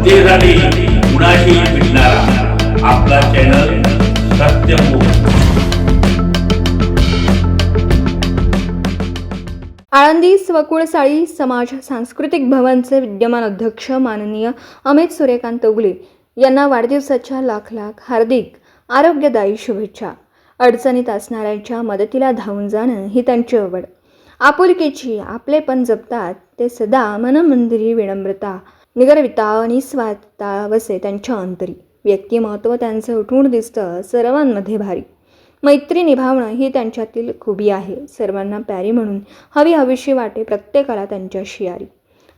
जनतेसाठी कुणाशी भेटणारा आपला चॅनल सत्यमुख। आळंदी स्वकुळसाळी समाज सांस्कृतिक भवनचे विद्यमान अध्यक्ष माननीय अमित सूर्यकांत उगले यांना वाढदिवसाच्या लाख लाख हार्दिक आरोग्यदायी शुभेच्छा। अडचणीत असणाऱ्यांच्या मदतीला धावून जाणं ही त्यांची आवड। आपुलकीची आपलेपण जपतात ते सदा मनमंदिरी विनम्रता निगर्विता निस्वार्थता वसे त्यांच्या अंतरी। व्यक्तिमत्व त्यांचं उठून दिसतं सर्वांमध्ये भारी। मैत्री निभावणं ही त्यांच्यातील खूबी आहे। सर्वांना प्यारी म्हणून हवीशी वाटे प्रत्येकाला त्यांच्याशी यारी।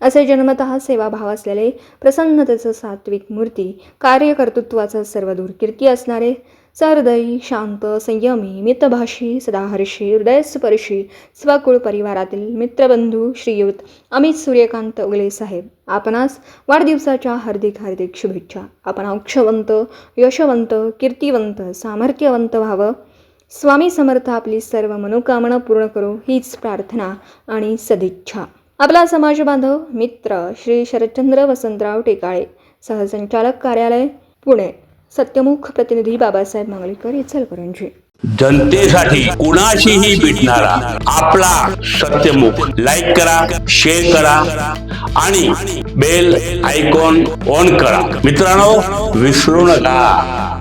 असे जन्मतः सेवाभाव असलेले प्रसन्नतेचं सात्विक मूर्ती कार्यकर्तृत्वाचा सर्वदूर कीर्ती असणारे सहृदयी शांत संयमी मितभाषी सदाहर्षी हृदयस्पर्शी स्वकुळ परिवारातील मित्रबंधू श्रीयुत अमित सूर्यकांत उगले साहेब आपणास वाढदिवसाच्या हार्दिक हार्दिक शुभेच्छा। आपण औक्षवंत यशवंत कीर्तिवंत सामर्थ्यवंत व्हावं। स्वामी समर्थ आपली सर्व मनोकामना पूर्ण करो हीच प्रार्थना आणि सदिच्छा। आपला समाज बांधव मित्र श्री शरदचंद्र वसंतराव टेकाळे, सहसंचालक कार्यालय पुणे, सत्यमुख प्रतिनिधी बाबासाहेब मांगलेकर, इचलकरंजी। जनतेसाठी कुणाशीही भेटणारा आपला सत्यमुख। लाईक करा, शेअर करा आणि बेल आयकॉन ऑन करा। मित्रांनो, विसरू नका।